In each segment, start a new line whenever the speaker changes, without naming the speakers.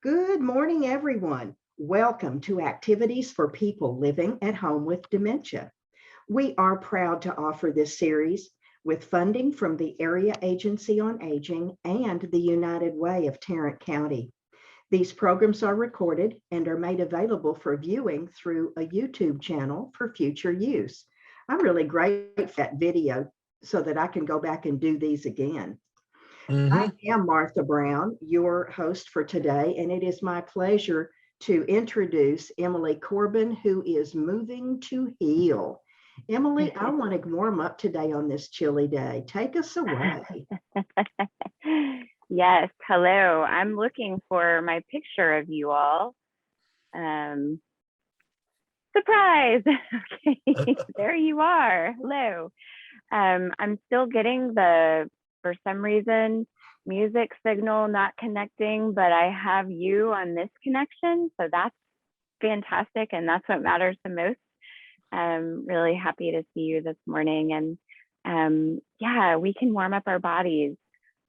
Good morning, everyone. Welcome to Activities for People Living at Home with Dementia. We are proud to offer this series with funding from the Area Agency on Aging and the United Way of Tarrant County. These programs are recorded and are made available for viewing through a YouTube channel for future use. I'm really grateful for that video so that I can go back and do these again. I am Martha Brown, your host for today, and it is my pleasure to introduce Emily Corbin, who is moving to heal. Emily, I want to warm up today on this chilly day. Take us away.
Yes, hello. I'm looking for my picture of you all. Surprise! Okay, there you are. Hello. I'm still getting for some reason, music signal not connecting, but I have you on this connection. So that's fantastic. And that's what matters the most. I'm really happy to see you this morning. And yeah, we can warm up our bodies.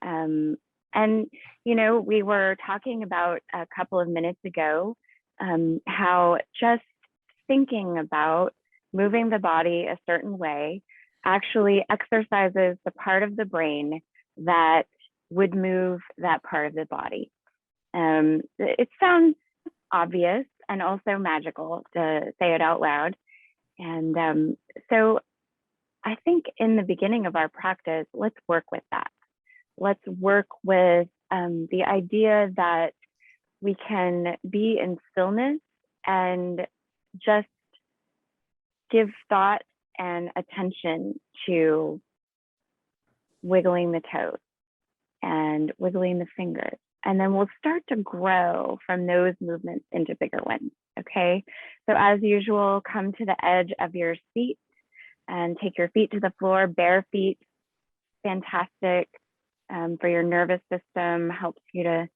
And, you know, we were talking about a couple of minutes ago, how just thinking about moving the body a certain way actually exercises the part of the brain that would move that part of the body. It sounds obvious and also magical to say it out loud. And so I think in the beginning of our practice, let's work with that. Let's work with the idea that we can be in stillness and just give thought and attention to wiggling the toes and wiggling the fingers. And then we'll start to grow from those movements into bigger ones, okay? So as usual, come to the edge of your seat and take your feet to the floor, bare feet, fantastic for your nervous system, helps you to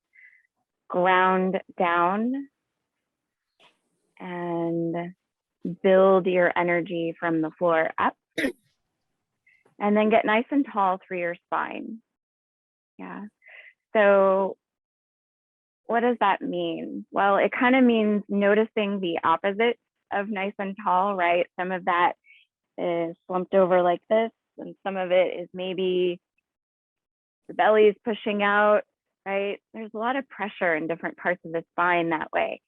ground down and build your energy from the floor up. And then get nice and tall through your spine. Yeah. So what does that mean? Well, it kind of means noticing the opposite of nice and tall, right? Some of that is slumped over like this, and some of it is maybe the belly is pushing out, right? There's a lot of pressure in different parts of the spine that way.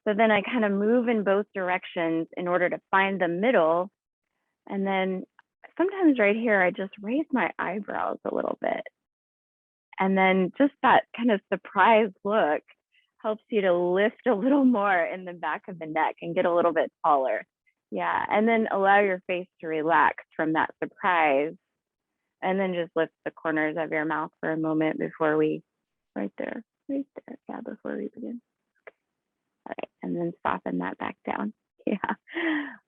So then I kind of move in both directions in order to find the middle. And then sometimes right here, I just raise my eyebrows a little bit. And then just that kind of surprised look helps you to lift a little more in the back of the neck and get a little bit taller. Yeah, and then allow your face to relax from that surprise. And then just lift the corners of your mouth for a moment before we, right there, yeah, before we begin. Okay. All right, and then soften that back down. Yeah.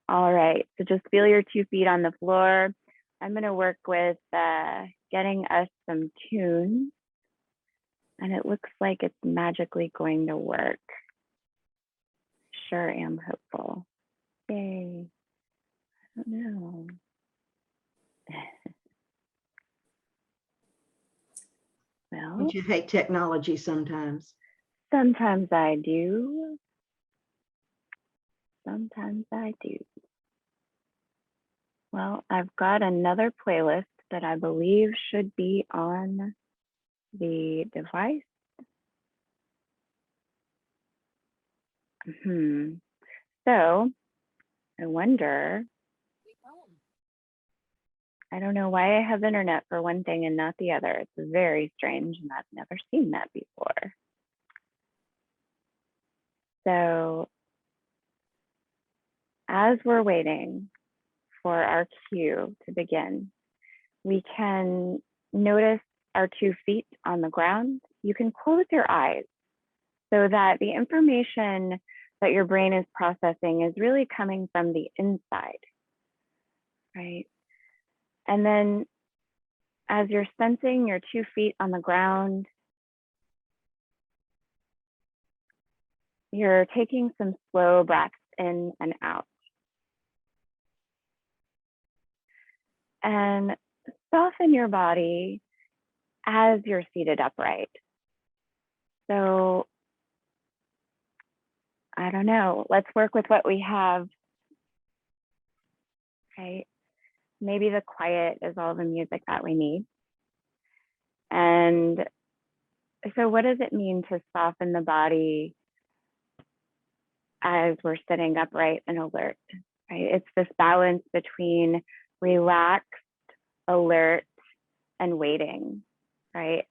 All right, so just feel your 2 feet on the floor. I'm gonna work with getting us some tunes, and it looks like it's magically going to work. Sure am hopeful. Yay. I don't know. Well,
Don't you hate technology sometimes?
Sometimes I do. Sometimes I do. Well, I've got another playlist that I believe should be on the device. So I wonder, I don't know why I have internet for one thing and not the other. It's very strange, and I've never seen that before. So as we're waiting for our cue to begin, we can notice our 2 feet on the ground. You can close your eyes so that the information that your brain is processing is really coming from the inside, right? And then as you're sensing your 2 feet on the ground, you're taking some slow breaths in and out. And soften your body as you're seated upright. So I don't know, let's work with what we have, right? Maybe the quiet is all the music that we need. And so what does it mean to soften the body as we're sitting upright and alert, right? It's this balance between relaxed, alert, and waiting, right?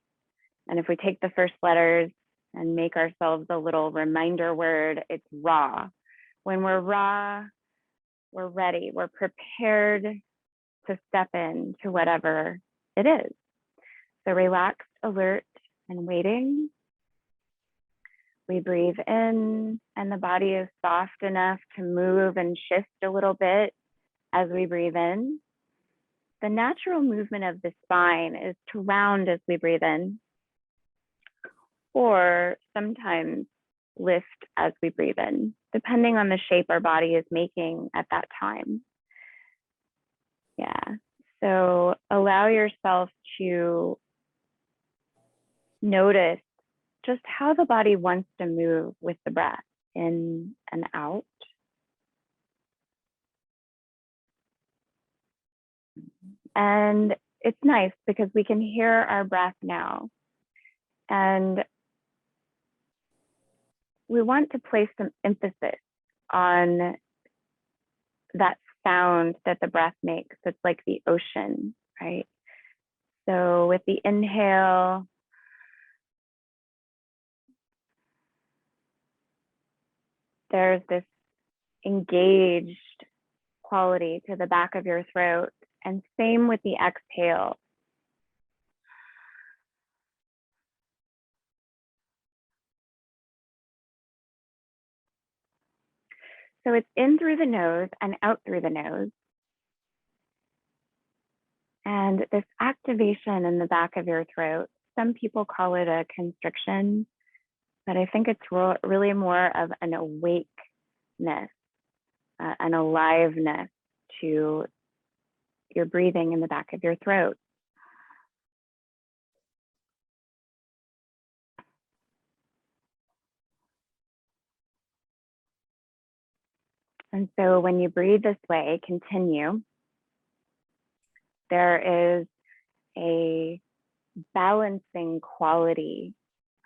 And if we take the first letters and make ourselves a little reminder word, it's raw. When we're raw, we're ready, we're prepared to step into whatever it is. So relaxed, alert, and waiting. We breathe in, and the body is soft enough to move and shift a little bit as we breathe in. The natural movement of the spine is to round as we breathe in, or sometimes lift as we breathe in, depending on the shape our body is making at that time. Yeah, so allow yourself to notice just how the body wants to move with the breath in and out. And it's nice because we can hear our breath now. And we want to place some emphasis on that sound that the breath makes. It's like the ocean, right? So with the inhale, there's this engaged quality to the back of your throat, and same with the exhale. So it's in through the nose and out through the nose. And this activation in the back of your throat, some people call it a constriction, but I think it's really more of an awakeness, an aliveness to your breathing in the back of your throat. And so when you breathe this way, continue. There is a balancing quality,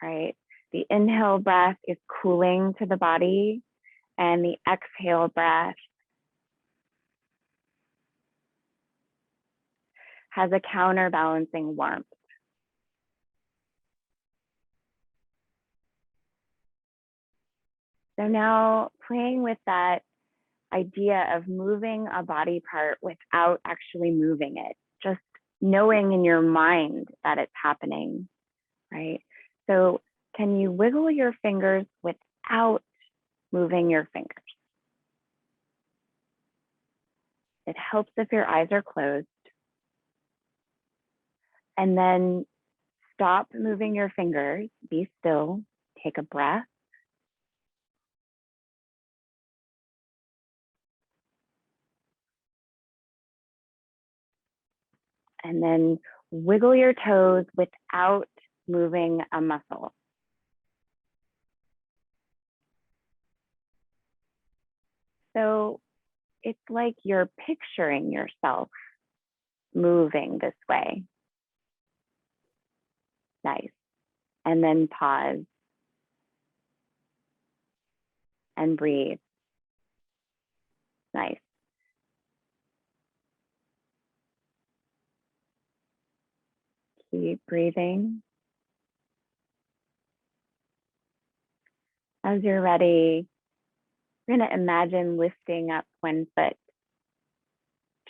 right? The inhale breath is cooling to the body, and the exhale breath has a counterbalancing warmth. So now playing with that idea of moving a body part without actually moving it, just knowing in your mind that it's happening, right? So can you wiggle your fingers without moving your fingers? It helps if your eyes are closed. And then stop moving your fingers, be still, take a breath. And then wiggle your toes without moving a muscle. So it's like you're picturing yourself moving this way. Nice. And then pause and breathe. Nice. Keep breathing. As you're ready, you're going to imagine lifting up one foot,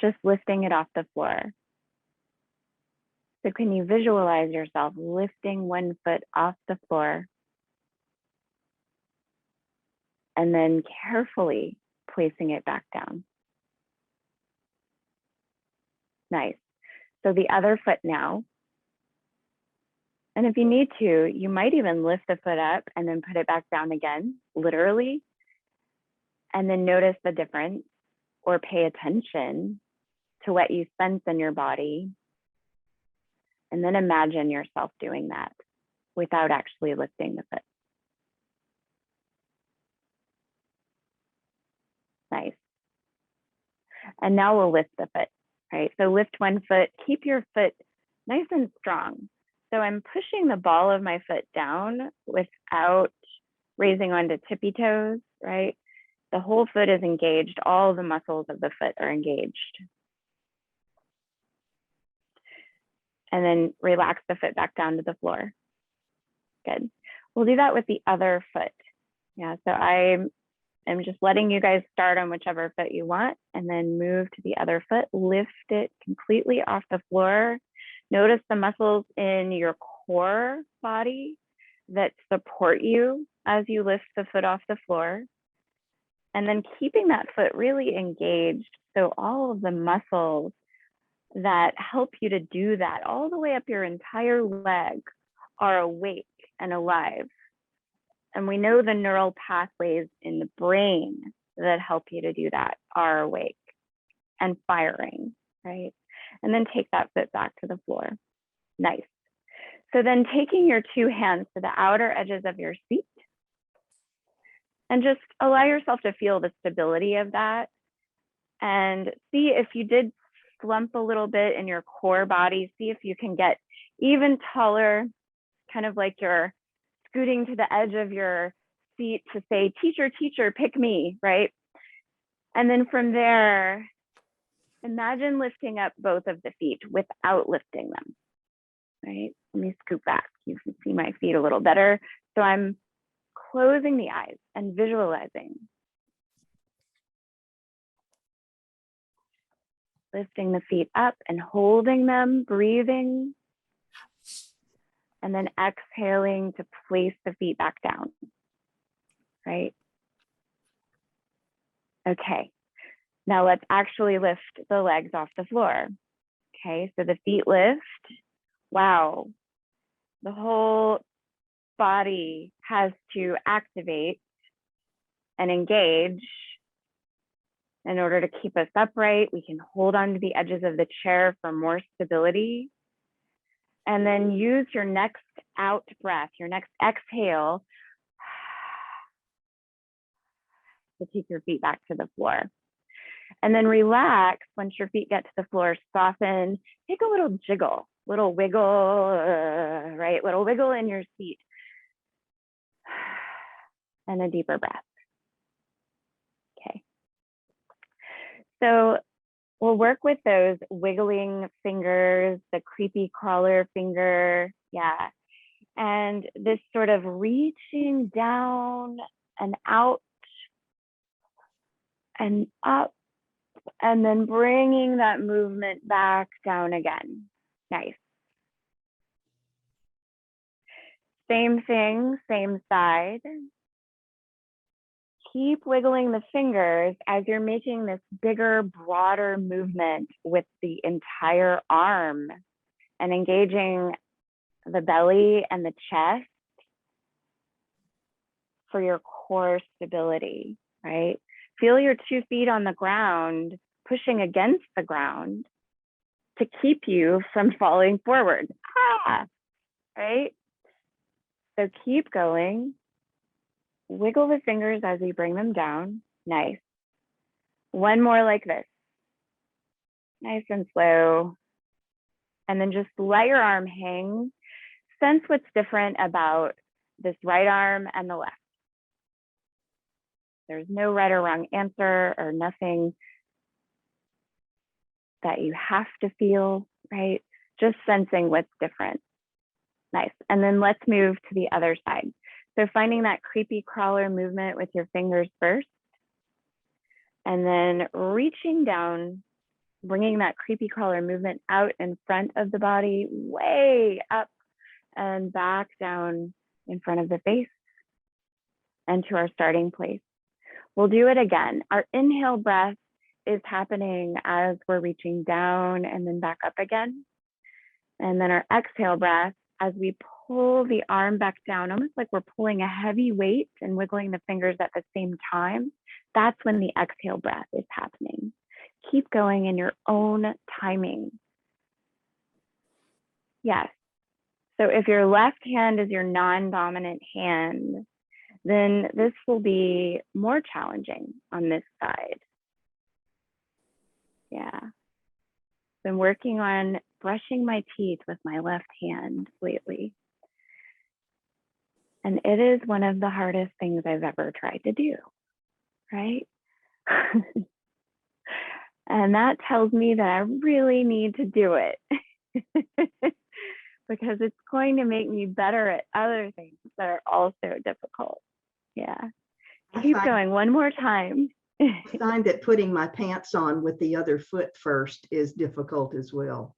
just lifting it off the floor. So can you visualize yourself lifting one foot off the floor and then carefully placing it back down? Nice. So the other foot now. And if you need to, you might even lift the foot up and then put it back down again, literally. And then notice the difference or pay attention to what you sense in your body. And then imagine yourself doing that without actually lifting the foot. Nice. And now we'll lift the foot, right? So lift one foot, keep your foot nice and strong. So I'm pushing the ball of my foot down without raising onto tippy toes, right? The whole foot is engaged. All the muscles of the foot are engaged. And then relax the foot back down to the floor. Good. We'll do that with the other foot. Yeah, so I'm just letting you guys start on whichever foot you want and then move to the other foot. Lift it completely off the floor. Notice the muscles in your core body that support you as you lift the foot off the floor. And then keeping that foot really engaged. So all of the muscles that help you to do that all the way up your entire leg are awake and alive. And we know the neural pathways in the brain that help you to do that are awake and firing, right? And then take that foot back to the floor. Nice. So then taking your two hands to the outer edges of your feet and just allow yourself to feel the stability of that and see if you did slump a little bit in your core body, see if you can get even taller, kind of like you're scooting to the edge of your seat to say, teacher, teacher, pick me, right? And then from there, imagine lifting up both of the feet without lifting them, right? Let me scoop back. You can see my feet a little better. So I'm closing the eyes and visualizing. Lifting the feet up and holding them, breathing. And then exhaling to place the feet back down, right? Okay, now let's actually lift the legs off the floor. Okay, so the feet lift. Wow, the whole body has to activate and engage in order to keep us upright. We can hold on to the edges of the chair for more stability. And then use your next out breath, your next exhale to take your feet back to the floor. And then relax once your feet get to the floor, soften, take a little jiggle, little wiggle, right? Little wiggle in your seat. And a deeper breath. Okay. So we'll work with those wiggling fingers, the creepy crawler finger, yeah. And this sort of reaching down and out and up, and then bringing that movement back down again. Nice. Same thing, same side. Keep wiggling the fingers as you're making this bigger, broader movement with the entire arm and engaging the belly and the chest for your core stability, right? Feel your 2 feet on the ground, pushing against the ground to keep you from falling forward. Right? So keep going. Wiggle the fingers as you bring them down. Nice. One more like this. Nice and slow. And then just let your arm hang. Sense what's different about this right arm and the left. There's no right or wrong answer or nothing that you have to feel, right? Just sensing what's different. Nice. And then let's move to the other side. So finding that creepy crawler movement with your fingers first, and then reaching down, bringing that creepy crawler movement out in front of the body, way up and back down in front of the face and to our starting place. We'll do it again. Our inhale breath is happening as we're reaching down and then back up again. And then our exhale breath as we pull the arm back down, almost like we're pulling a heavy weight and wiggling the fingers at the same time. That's when the exhale breath is happening. Keep going in your own timing. Yes. So if your left hand is your non-dominant hand, then this will be more challenging on this side. Yeah. Been working on brushing my teeth with my left hand lately. And it is one of the hardest things I've ever tried to do, right? And that tells me that I really need to do it because it's going to make me better at other things that are also difficult. Yeah. Keep going one more time.
I find that putting my pants on with the other foot first is difficult as well.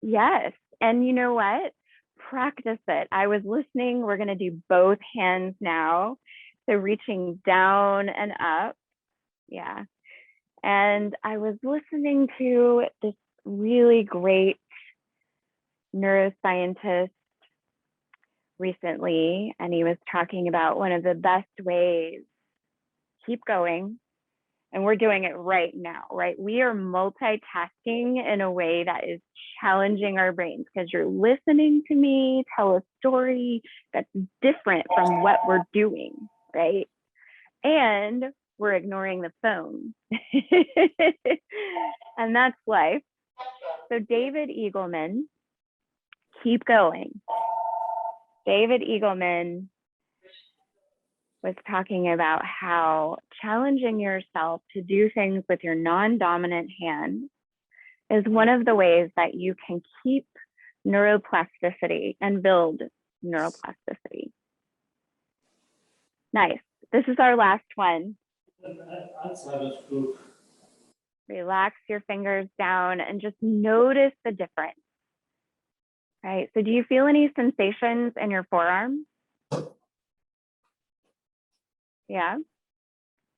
Yes. And you know what? Practice it. I was listening. We're going to do both hands now. So reaching down and up. Yeah. And I was listening to this really great neuroscientist recently, and he was talking about one of the best ways, keep going, and we're doing it right now, right? We are multitasking in a way that is challenging our brains because you're listening to me tell a story that's different from what we're doing, right? And we're ignoring the phone. And that's life. So David Eagleman, keep going. David Eagleman was talking about how challenging yourself to do things with your non-dominant hand is one of the ways that you can keep neuroplasticity and build neuroplasticity. Nice. This is our last one. Relax your fingers down and just notice the difference. Right? So do you feel any sensations in your forearms? Yeah.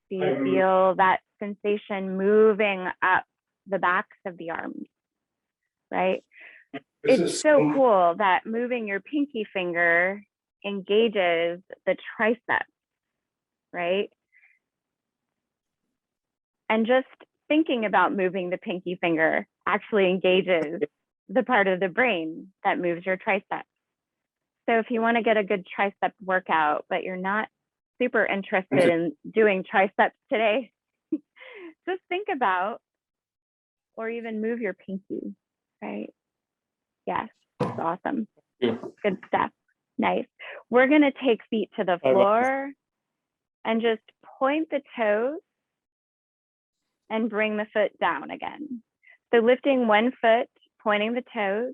Do you feel that sensation moving up the backs of the arms? Right? It's so cool that moving your pinky finger engages the triceps, right? And just thinking about moving the pinky finger actually engages the part of the brain that moves your triceps. So if you want to get a good tricep workout, but you're not super interested in doing triceps today, just think about, or even move your pinky, right? Yes, that's awesome.
Yeah.
Good stuff. Nice. We're going to take feet to the floor and just point the toes and bring the foot down again. So lifting one foot, pointing the toes,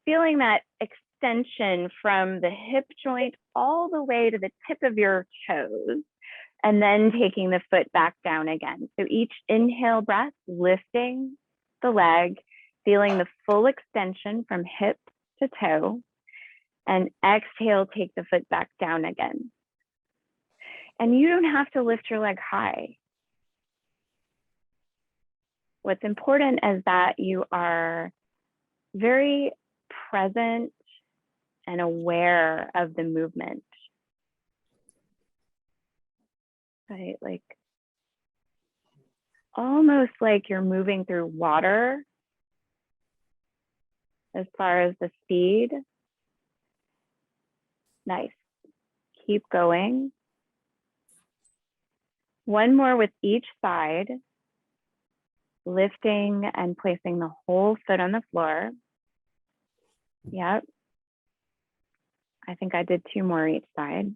feeling that extension from the hip joint all the way to the tip of your toes, and then taking the foot back down again. So each inhale breath, lifting the leg, feeling the full extension from hip to toe, and exhale, take the foot back down again. And you don't have to lift your leg high. What's important is that you are very present and aware of the movement. Right? Like almost like you're moving through water as far as the speed. Nice. Keep going. One more with each side, lifting and placing the whole foot on the floor. Yep. I think I did 2 more each side.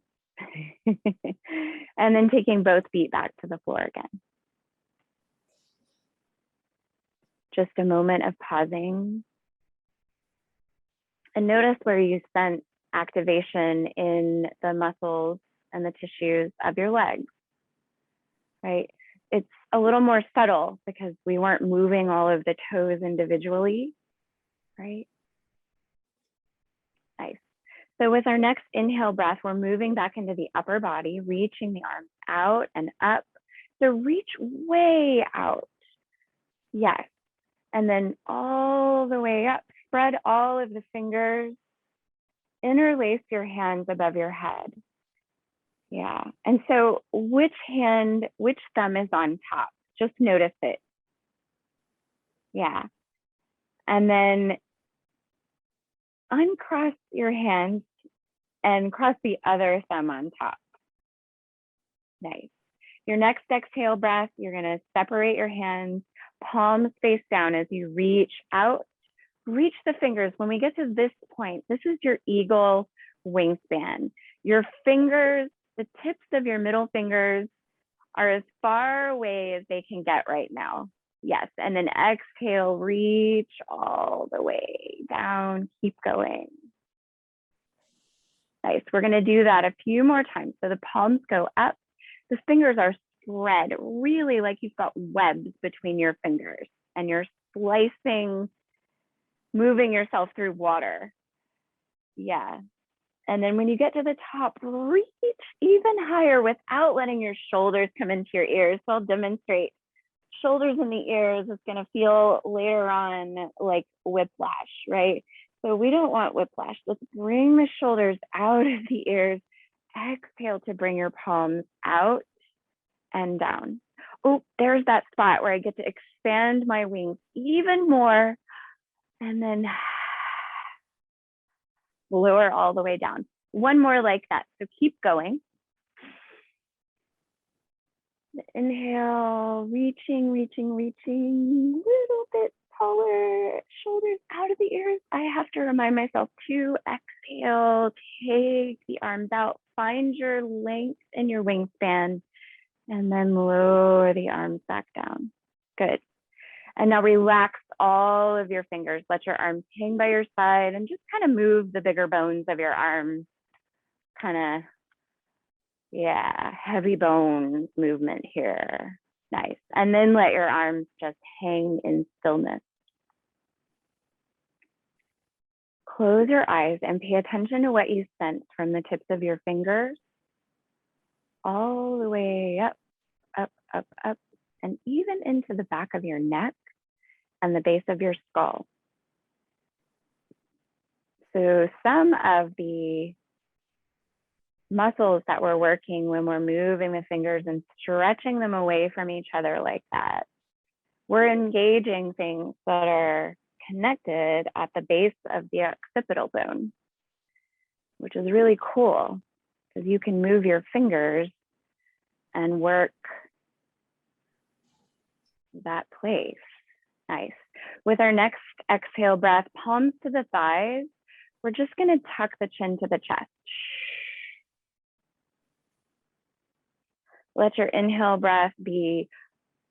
And then taking both feet back to the floor again. Just a moment of pausing. And notice where you sense activation in the muscles and the tissues of your legs, right? It's a little more subtle because we weren't moving all of the toes individually, right? Nice. So with our next inhale breath, we're moving back into the upper body, reaching the arms out and up. So reach way out. Yes. And then all the way up. Spread all of the fingers. Interlace your hands above your head. Yeah. And so which thumb is on top? Just notice it. Yeah. And then uncross your hands and cross the other thumb on top. Nice. Your next exhale breath, you're going to separate your hands, palms face down as you reach out. Reach the fingers. When we get to this point, this is your eagle wingspan. Your fingers, the tips of your middle fingers are as far away as they can get right now. Yes, and then exhale, reach all the way down, keep going. Nice, we're gonna do that a few more times. So the palms go up, the fingers are spread, really like you've got webs between your fingers and you're slicing, moving yourself through water. Yeah, and then when you get to the top, reach even higher without letting your shoulders come into your ears. So I'll demonstrate. Shoulders in the ears is going to feel later on like whiplash, right? So we don't want whiplash. Let's bring the shoulders out of the ears. Exhale to bring your palms out and down. Oh, there's that spot where I get to expand my wings even more and then lower all the way down. One more like that. So keep going. Inhale, reaching, reaching, reaching, little bit taller, shoulders out of the ears. I have to remind myself to exhale, take the arms out, find your length in your wingspan, and then lower the arms back down. Good. And now relax all of your fingers. Let your arms hang by your side and just kind of move the bigger bones of your arms. Kind of, yeah, heavy bones movement here. Nice. And then let your arms just hang in stillness. Close your eyes and pay attention to what you sense from the tips of your fingers all the way up, up, up, up, and even into the back of your neck and the base of your skull. So some of the muscles that we're working when we're moving the fingers and stretching them away from each other like that, we're engaging things that are connected at the base of the occipital bone, which is really cool because you can move your fingers and work that place. Nice. With our next exhale breath, palms to the thighs, we're just going to tuck the chin to the chest. Let your inhale breath be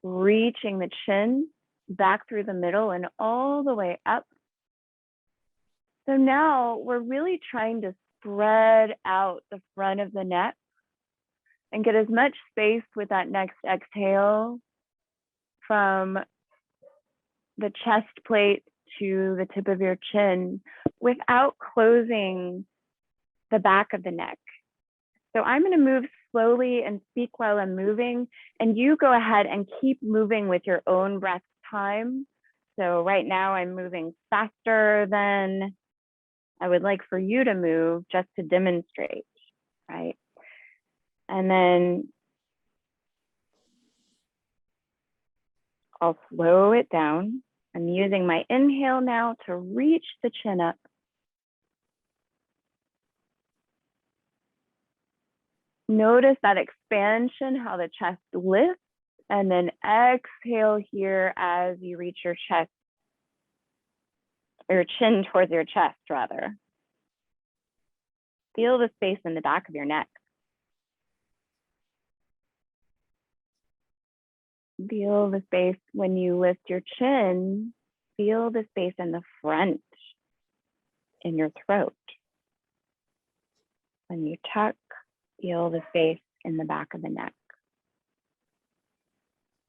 reaching the chin back through the middle and all the way up. So now we're really trying to spread out the front of the neck and get as much space with that next exhale from the chest plate to the tip of your chin without closing the back of the neck. So I'm going to move slowly and speak while I'm moving, and you go ahead and keep moving with your own breath time. So right now I'm moving faster than I would like for you to move just to demonstrate, right? And then I'll slow it down. I'm using my inhale now to reach the chin up. Notice that expansion, how the chest lifts, and then exhale here as you reach your chest, or your chin towards your chest rather. Feel the space in the back of your neck. Feel the space when you lift your chin. Feel the space in the front, in your throat. When you tuck, feel the space in the back of the neck.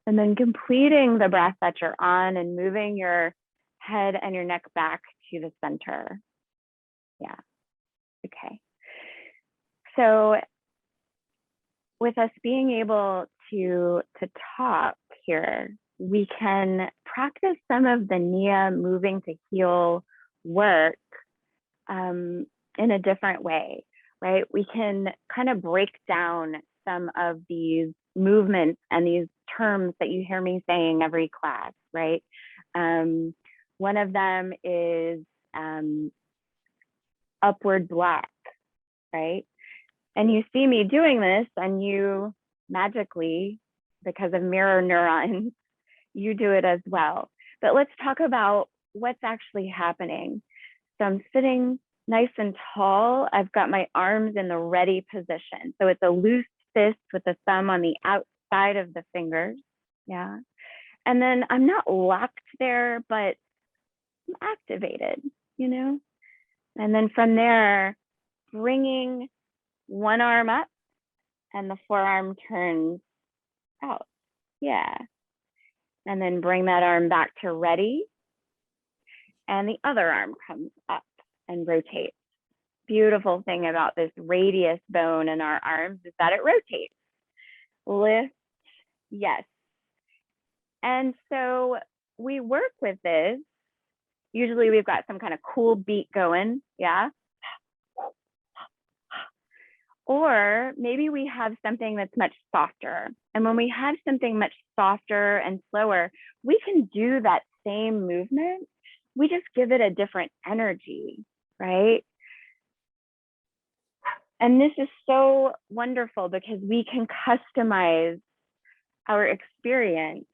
And then completing the breath that you're on and moving your head and your neck back to the center. Yeah, okay. So with us being able to talk here, we can practice some of the Nia-Moving to Heal work in a different way, right? We can kind of break down some of these movements and these terms that you hear me saying every class, right? One of them is upward block, right? And you see me doing this and you magically, because of mirror neurons, you do it as well. But let's talk about what's actually happening. So I'm sitting nice and tall. I've got my arms in the ready position. So it's a loose fist with the thumb on the outside of the fingers. Yeah. And then I'm not locked there, but I'm activated, you know? And then from there, bringing one arm up and the forearm turns out. Yeah. And then bring that arm back to ready. And the other arm comes up and rotates. Beautiful thing about this radius bone in our arms is that it rotates. Lift, yes. And so we work with this. Usually we've got some kind of cool beat going, yeah? Or maybe we have something that's much softer. And when we have something much softer and slower, we can do that same movement. We just give it a different energy, right? And this is so wonderful because we can customize our experience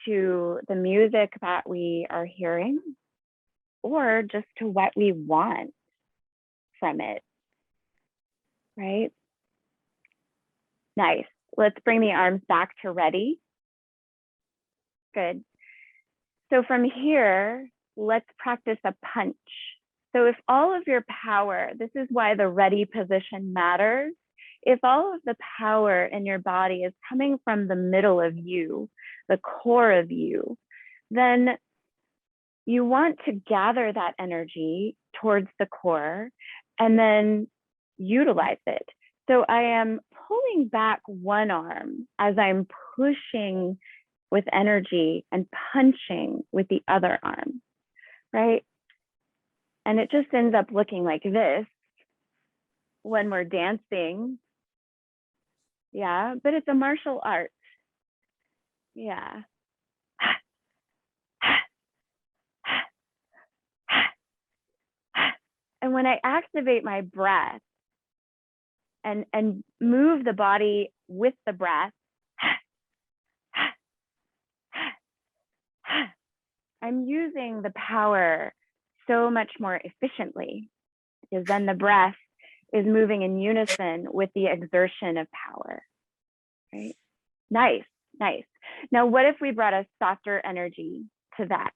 to the music that we are hearing, or just to what we want from it, right? Nice. Let's bring the arms back to ready. Good. So from here, let's practice a punch. So if all of your power, this is why the ready position matters. If all of the power in your body is coming from the middle of you, the core of you, then you want to gather that energy towards the core and then utilize it. So I am pulling back one arm as I'm pushing with energy and punching with the other arm, right? And it just ends up looking like this when we're dancing. Yeah, but it's a martial art. Yeah. And when I activate my breath and move the body with the breath, I'm using the power so much more efficiently, because then the breath is moving in unison with the exertion of power, right? Nice, nice. Now, what if we brought a softer energy to that,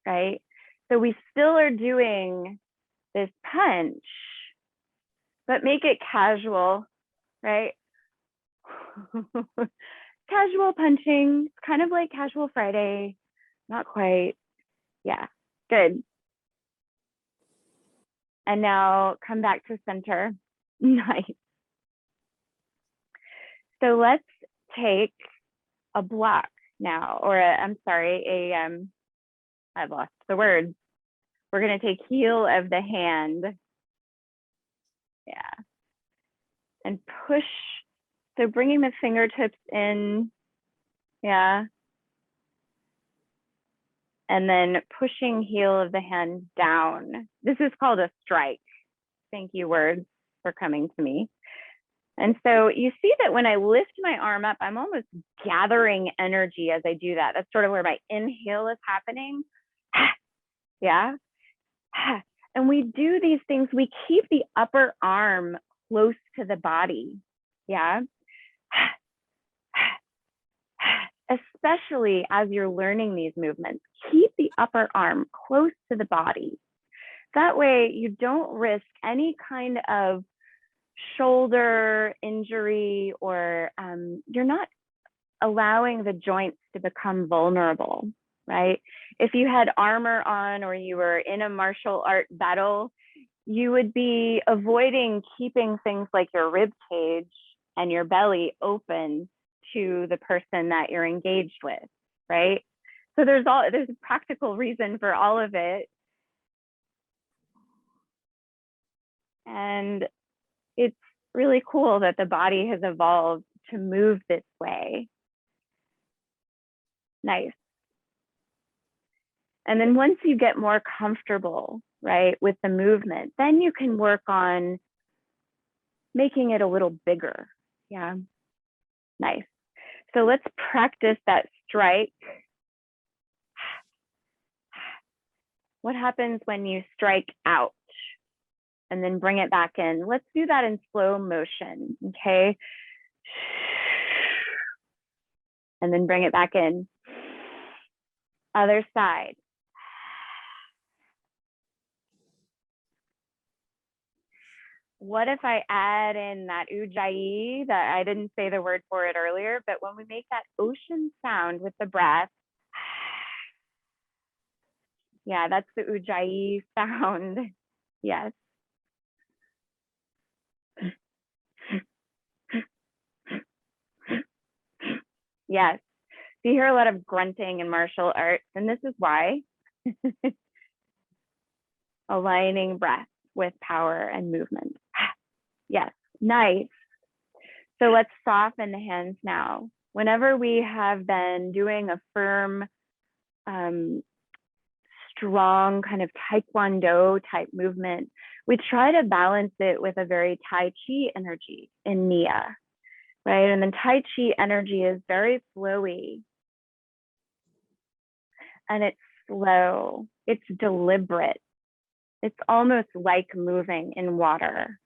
right? So we still are doing this punch, but make it casual, right? Casual punching, it's kind of like casual Friday, not quite. Yeah, good. And now come back to center. Nice. So let's take a block now, or I've lost the word. We're going to take heel of the hand. Yeah. And push. So bringing the fingertips in. Yeah. And then pushing heel of the hand down. This is called a strike. Thank you, words, for coming to me. And so you see that when I lift my arm up, I'm almost gathering energy as I do that. That's sort of where my inhale is happening. Yeah. And we do these things, we keep the upper arm close to the body. Yeah. Especially as you're learning these movements, keep the upper arm close to the body. That way you don't risk any kind of shoulder injury, or you're not allowing the joints to become vulnerable, right? If you had armor on or you were in a martial art battle, you would be avoiding keeping things like your rib cage and your belly open to the person that you're engaged with, right? So there's a practical reason for all of it. And it's really cool that the body has evolved to move this way. Nice. And then once you get more comfortable, right, with the movement, then you can work on making it a little bigger, Yeah, nice. So let's practice that strike. What happens when you strike out and then bring it back in? Let's do that in slow motion, okay? And then bring it back in. Other side. What if I add in that ujjayi, that I didn't say the word for it earlier, but when we make that ocean sound with the breath, yeah, that's the ujjayi sound. Yes. Yes. So you hear a lot of grunting in martial arts, and this is why. Aligning breath with power and movement. Yes, nice. So let's soften the hands now. Whenever we have been doing a firm, strong kind of taekwondo type movement, we try to balance it with a very Tai Chi energy in Nia, right? And the Tai Chi energy is very flowy, and it's slow, it's deliberate. It's almost like moving in water,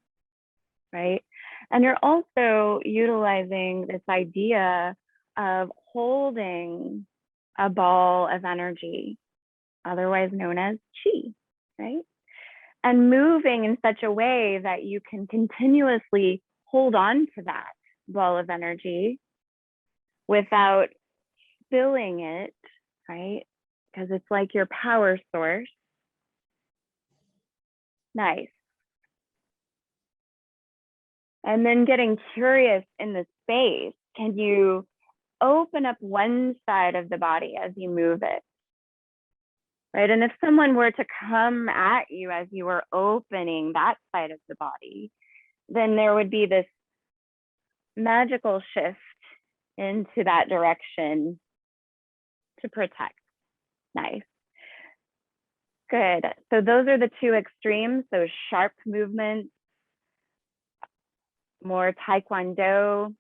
right? And you're also utilizing this idea of holding a ball of energy, otherwise known as chi, right? And moving in such a way that you can continuously hold on to that ball of energy without spilling it, right? Because it's like your power source. Nice. And then getting curious in the space. Can you open up one side of the body as you move it? Right. And if someone were to come at you as you were opening that side of the body, then there would be this magical shift into that direction to protect. Nice. Good. So those are the two extremes. So sharp movements, more taekwondo,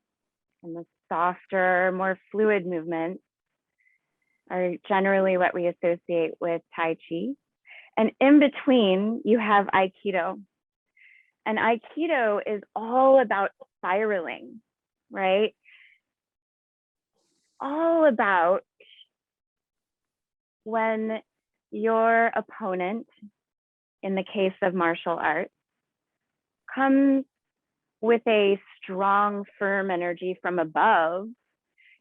and the softer, more fluid movements are generally what we associate with Tai Chi. And in between, you have Aikido. And Aikido is all about spiraling, right? All about when your opponent, in the case of martial arts, comes with a strong, firm energy from above,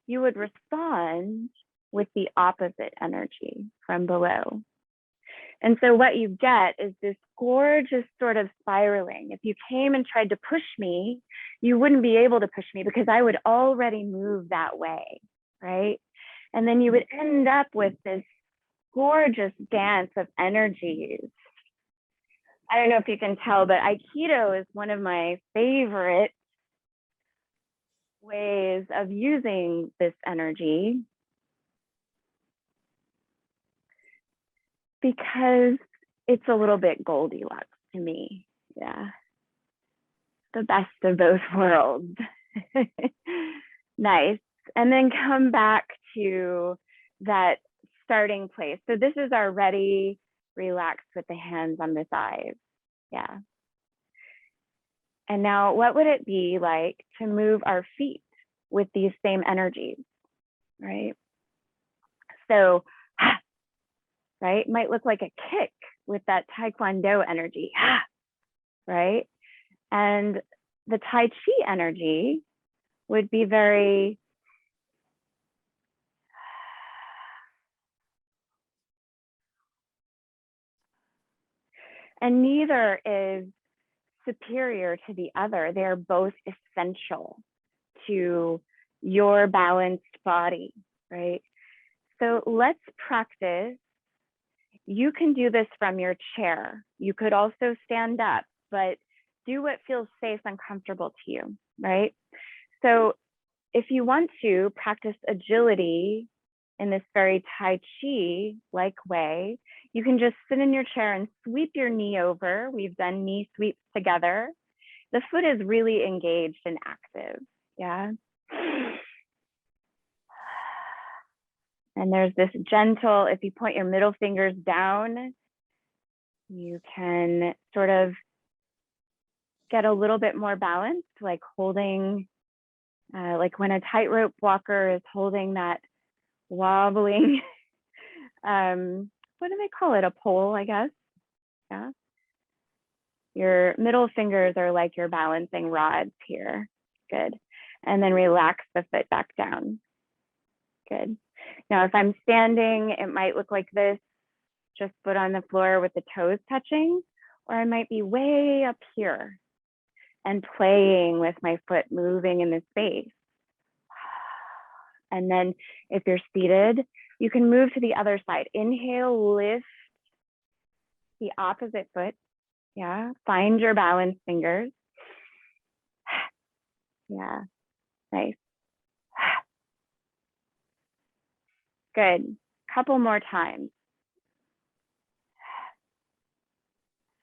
you would respond with the opposite energy from below. And so what you get is this gorgeous sort of spiraling. If you came and tried to push me, you wouldn't be able to push me because I would already move that way, right? And then you would end up with this gorgeous dance of energies. I don't know if you can tell, but Aikido is one of my favorite ways of using this energy because it's a little bit Goldilocks to me. Yeah. The best of both worlds. Nice. And then come back to that starting place. So this is our ready, relax with the hands on the thighs. Yeah. And now what would it be like to move our feet with these same energies, right? So, right, might look like a kick with that Taekwondo energy, right? And the Tai Chi energy would be very and neither is superior to the other. They're both essential to your balanced body, right? So let's practice. You can do this from your chair. You could also stand up, but do what feels safe and comfortable to you, right? So if you want to practice agility in this very Tai Chi-like way, you can just sit in your chair and sweep your knee over. We've done knee sweeps together. The foot is really engaged and active. Yeah. And there's this gentle, if you point your middle fingers down, you can sort of get a little bit more balance, like holding, like when a tightrope walker is holding that wobbling, what do they call it? A pole, I guess. Yeah. Your middle fingers are like your balancing rods here. Good. And then relax the foot back down. Good. Now, if I'm standing, it might look like this, just foot on the floor with the toes touching, or I might be way up here and playing with my foot moving in the space. And then if you're seated, you can move to the other side. Inhale, lift the opposite foot. Yeah, find your balance fingers. Yeah, nice. Good. Couple more times.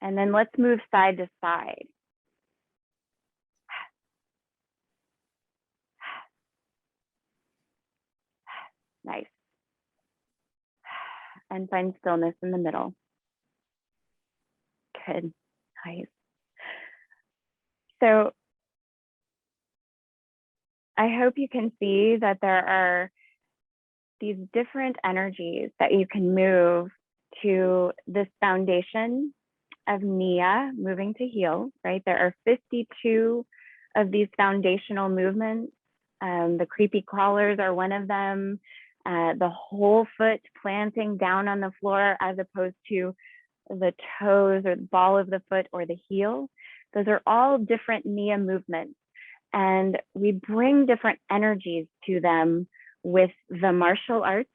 And then let's move side to side. Nice. And find stillness in the middle. Good. Nice. So I hope you can see that there are these different energies that you can move to this foundation of Nia, moving to heel, right? There are 52 of these foundational movements. The creepy crawlers are one of them. The whole foot planting down on the floor as opposed to the toes or the ball of the foot or the heel. Those are all different Nia movements. And we bring different energies to them with the martial arts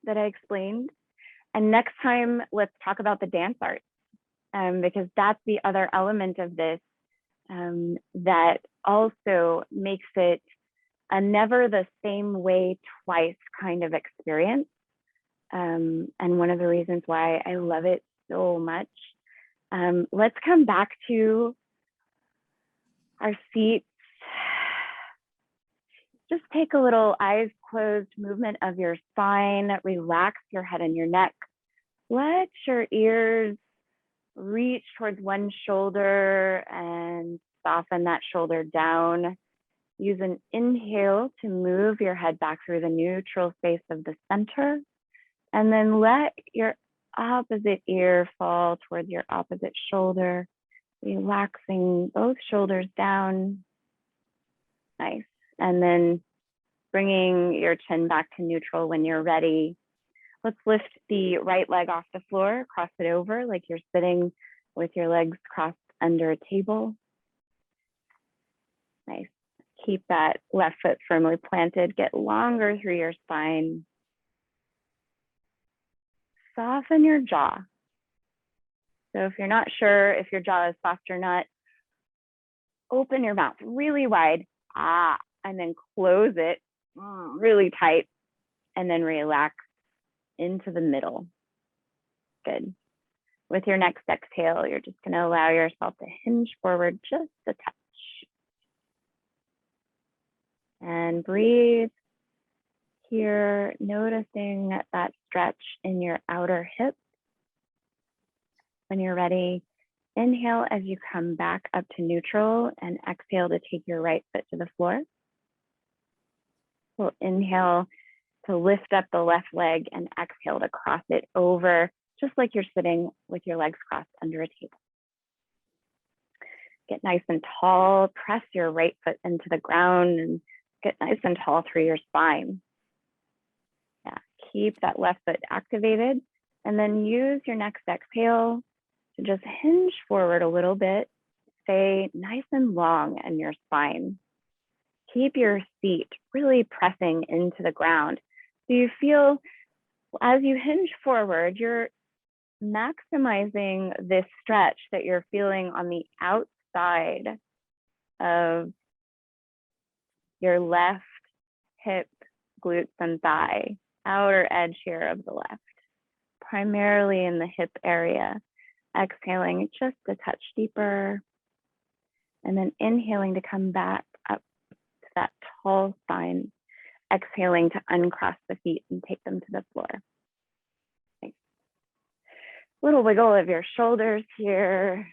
that I explained. And next time, let's talk about the dance arts, because that's the other element of this that also makes it a never the same way twice kind of experience. And one of the reasons why I love it so much. Let's come back to our seats. Just take a little eyes closed movement of your spine, relax your head and your neck. Let your ears reach towards one shoulder and soften that shoulder down. Use an inhale to move your head back through the neutral space of the center. And then let your opposite ear fall towards your opposite shoulder, relaxing both shoulders down. Nice. And then bringing your chin back to neutral when you're ready. Let's lift the right leg off the floor, cross it over like you're sitting with your legs crossed under a table. Nice. Keep that left foot firmly planted. Get longer through your spine. Soften your jaw. So if you're not sure if your jaw is soft or not, open your mouth really wide, and then close it really tight, and then relax into the middle. Good. With your next exhale, you're just going to allow yourself to hinge forward just a touch. And breathe here, noticing that stretch in your outer hip. When you're ready, inhale as you come back up to neutral and exhale to take your right foot to the floor. We'll inhale to lift up the left leg and exhale to cross it over, just like you're sitting with your legs crossed under a table. Get nice and tall, press your right foot into the ground and get nice and tall through your spine. Yeah, keep that left foot activated and then use your next exhale to just hinge forward a little bit. Stay nice and long in your spine. Keep your seat really pressing into the ground. So you feel as you hinge forward, you're maximizing this stretch that you're feeling on the outside of your left hip, glutes, and thigh, outer edge here of the left, primarily in the hip area. Exhaling just a touch deeper, and then inhaling to come back up to that tall spine. Exhaling to uncross the feet and take them to the floor. Nice. Little wiggle of your shoulders here.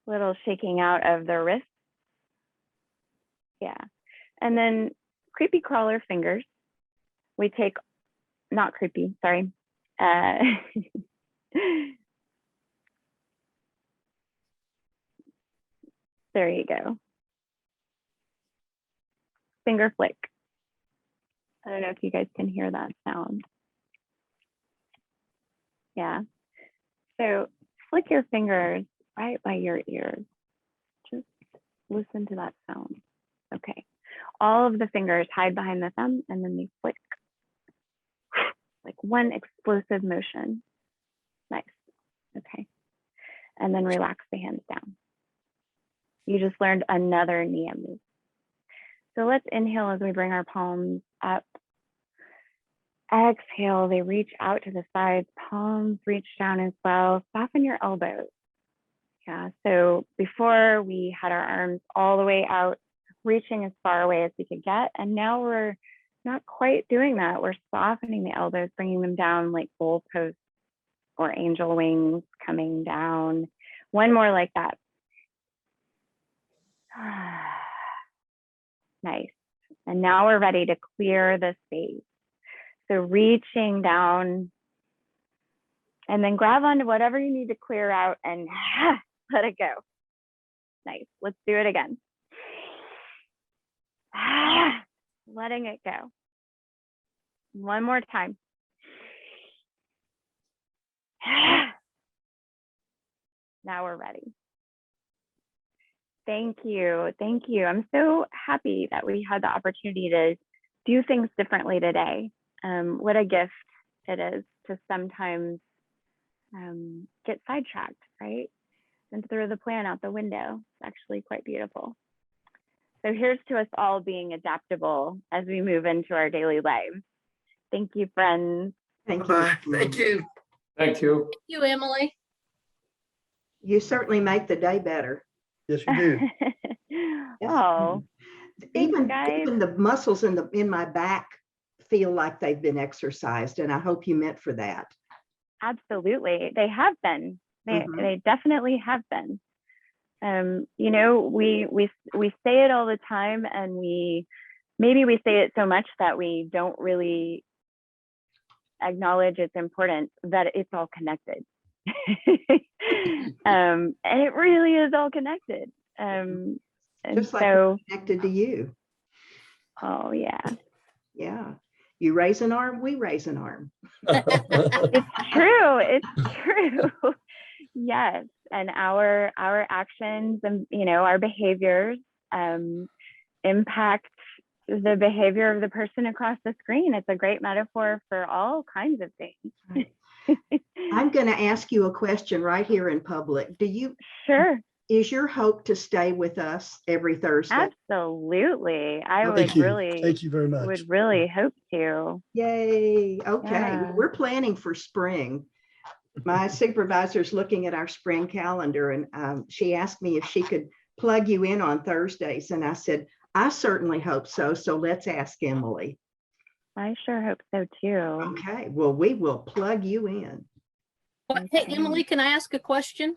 Little shaking out of the wrists. Yeah. And then creepy crawler fingers. We take, not creepy, sorry. There you go. Finger flick. I don't know if you guys can hear that sound. Yeah. So flick your fingers right by your ears. Just listen to that sound. Okay. All of the fingers hide behind the thumb and then they flick. Like one explosive motion. Nice. Okay. And then relax the hands down. You just learned another Nia move. So let's inhale as we bring our palms up. Exhale, they reach out to the sides, palms reach down as well. Soften your elbows. Yeah, so before we had our arms all the way out, reaching as far away as we could get. And now we're not quite doing that. We're softening the elbows, bringing them down like goalposts or angel wings coming down. One more like that. Nice. And now we're ready to clear the space. So reaching down and then grab onto whatever you need to clear out and let it go. Nice. Let's do it again. Letting it go. One more time. Now we're ready. Thank you. Thank you. I'm so happy that we had the opportunity to do things differently today. What a gift it is to sometimes get sidetracked, right? And throw the plan out the window. It's actually quite beautiful. So here's to us all being adaptable as we move into our daily lives. Thank you, friends.
Thank you.
Thank you.
Thank you.
Thank you, Emily.
You certainly make the day better.
Yes, you do.
Oh, thanks,
Even
guys.
even the muscles in my back feel like they've been exercised, and I hope you meant for that.
Absolutely. They have been.
Mhm.
They definitely have been. You know, we say it all the time, and maybe we say it so much that we don't really acknowledge its importance, that it's all connected. And it really is all connected. And
Just like
so,
we're connected to you.
oh yeah,
Yeah. You raise an arm, we raise an arm.
it's true. It's true. Yes, and our actions and our behaviors impact the behavior of the person across the screen. It's a great metaphor for all kinds of things.
I'm going to ask you a question right here in public.
Sure.
Is your hope to stay with us every Thursday?
Absolutely. I
Thank
would
you.
really
Thank you very much.
would really hope to.
Yay. Okay.
Yeah.
Well, we're planning for spring. My supervisor's looking at our spring calendar, and she asked me if she could plug you in on Thursdays. And I said, I certainly hope so. So let's ask Emily.
I sure hope so too.
Okay. Well, we will plug you in.
Well, hey,
Okay.
Emily, can I ask a question?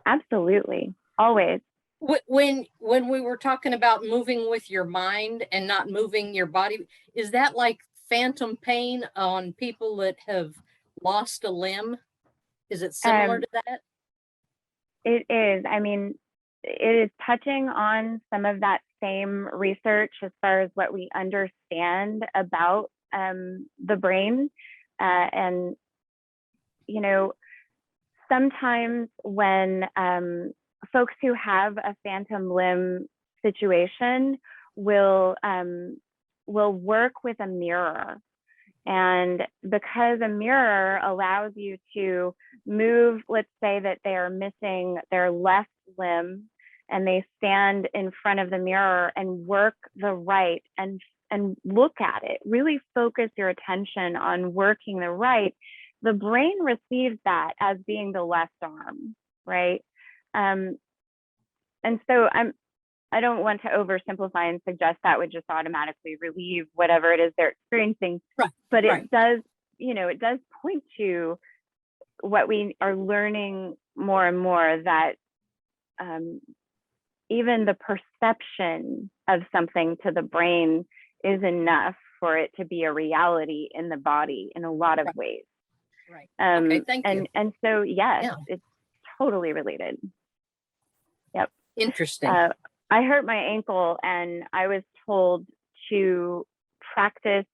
Absolutely. Always.
When we were talking about moving with your mind and not moving your body, is that like phantom pain on people that have lost a limb? Is it similar to that?
It is. I mean, it is touching on some of that same research as far as what we understand about the brain. And, sometimes when folks who have a phantom limb situation will work with a mirror. And because a mirror allows you to move, let's say that they are missing their left limb and they stand in front of the mirror and work the right and look at it, really focus your attention on working the right, the brain receives that as being the left arm, right? And so I'm I don't want to oversimplify and suggest that would just automatically relieve whatever it is they're experiencing.
Right,
But
right.
it does, it does point to what we are learning more and more, that even the perception of something to the brain is enough for it to be a reality in the body in a lot of ways.
Right. Okay, thank you.
And so, yes,
Yeah.
it's totally related. Yep.
Interesting.
I hurt my ankle and I was told to practice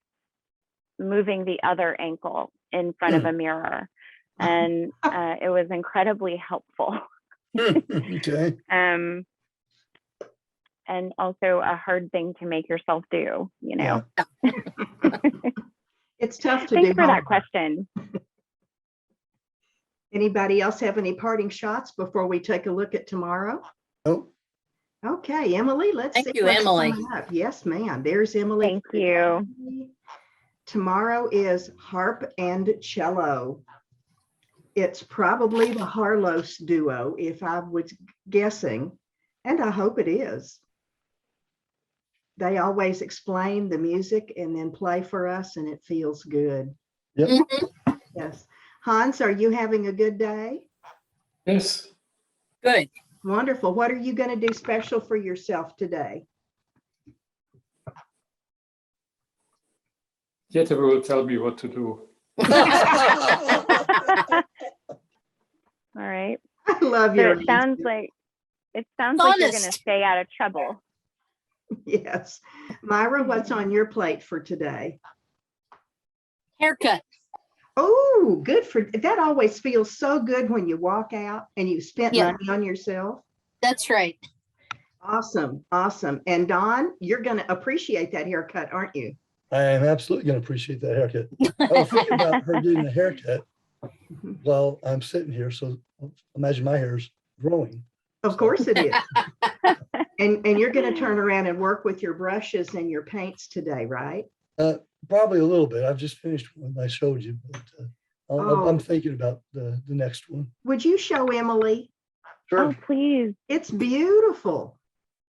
moving the other ankle in front of a mirror. And it was incredibly helpful.
Okay.
And also a hard thing to make yourself do,
Yeah.
It's tough to
Thanks
do
for that
homework.
question.
Anybody else have any parting shots before we take a look at tomorrow?
Oh,
Okay, Emily, let's
Thank
see
you,
what's
Emily.
coming up. Yes, ma'am. There's Emily.
Thank you.
Tomorrow is harp and cello. It's probably the Harlos duo, if I was guessing, and I hope it is. They always explain the music and then play for us, and it feels good.
yep.
Mhm.
Yes. Hans, are you having a good day?
Yes,
Good.
Wonderful. What are you going to do special for yourself today?
Jette will tell me what to do.
All right.
I love
So
your
it sounds
answer.
like you're going to
Honest.
stay out of trouble.
Yes. Myra, what's on your plate for today?
Haircut.
Oh, good for that. Always feels so good when you walk out and you spent
Yeah.
money on yourself.
That's right.
Awesome. Awesome. And Dawn, you're going to appreciate that haircut, aren't you?
I am absolutely going to appreciate that haircut. I was thinking about her getting a haircut while I'm sitting here. So imagine my hair's growing.
Of course it is. And you're going to turn around and work with your brushes and your paints today, right?
Probably a little bit. I've just finished one I showed you, but I'm thinking about the next one.
Would you show Emily?
Sure.
Oh, please.
It's beautiful.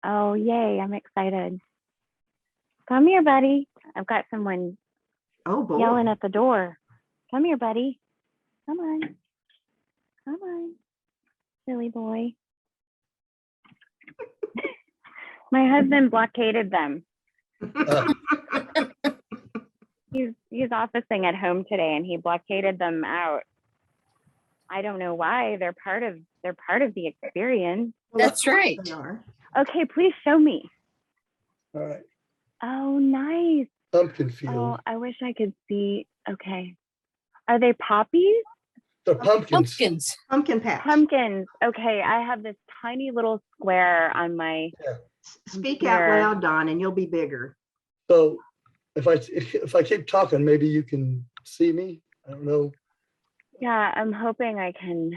Oh, yay. I'm excited. Come here, buddy. I've got someone
Oh, boy.
yelling at the door. Come here, buddy. Come on. Come on, silly boy. My husband blockaded them. He's officing at home today and he blockaded them out. I don't know why. They're part of the experience.
Well,
That's
of course
right.
they are.
Okay, please show me.
All right.
Oh, nice.
Pumpkin
Oh,
field.
I wish I could see. Okay. Are they poppies?
They're pumpkins.
Pumpkins.
Pumpkin patch.
Pumpkins. Okay, I have this tiny little square on my.
Speak out
Here.
loud, Dawn, and you'll be bigger.
So if I keep talking, maybe you can see me. I don't know.
Yeah, I'm hoping I can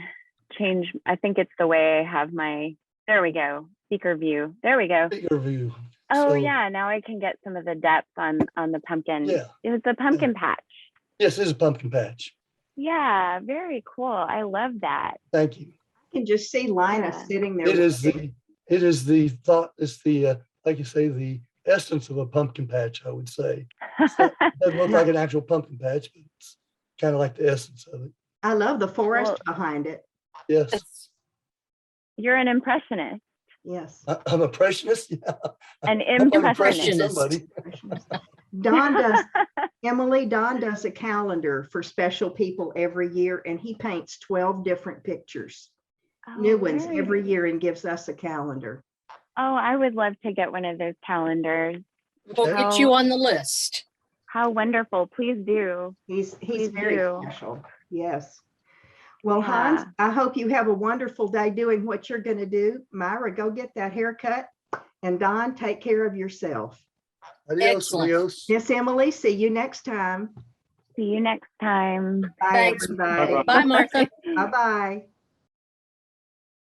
change. I think it's the way I have my. There we go. Speaker view. There we go.
Bigger view.
Oh
So,
yeah, now I can get some of the depth on the pumpkin.
Yeah.
It was a pumpkin patch.
Yes, it is a pumpkin patch.
Yeah, very cool. I love that.
Thank you.
I can just see Linus
Yeah.
sitting there.
It is
looking.
the thought, it's the, like you say, the essence of a pumpkin patch, I would say. It doesn't look like an actual pumpkin patch, but it's kind of like the essence of it.
I love the forest
Well-
behind it.
Yes.
That's-
You're an impressionist.
Yes.
I'm a impressionist. Yeah.
An
I'm
impressionist.
impressing somebody.
Dawn does, Emily, Dawn does a calendar for special people every year, and he paints 12 different pictures, new ones
very
every
nice.
year, and gives us a calendar.
Oh, I would love to get one of those calendars.
We'll
Okay.
get you on the list.
How wonderful. Please do.
He's
Please
very
do.
special. Yes. Well,
Yeah.
Hans, I hope you have a wonderful day doing what you're going to do. Myra, go get that haircut. And Dawn, take care of yourself.
Adios,
Excellent.
adios.
Miss Emily, see you next time.
See you next time.
Bye,
Thanks.
everybody.
Bye, Martha.
Bye-bye.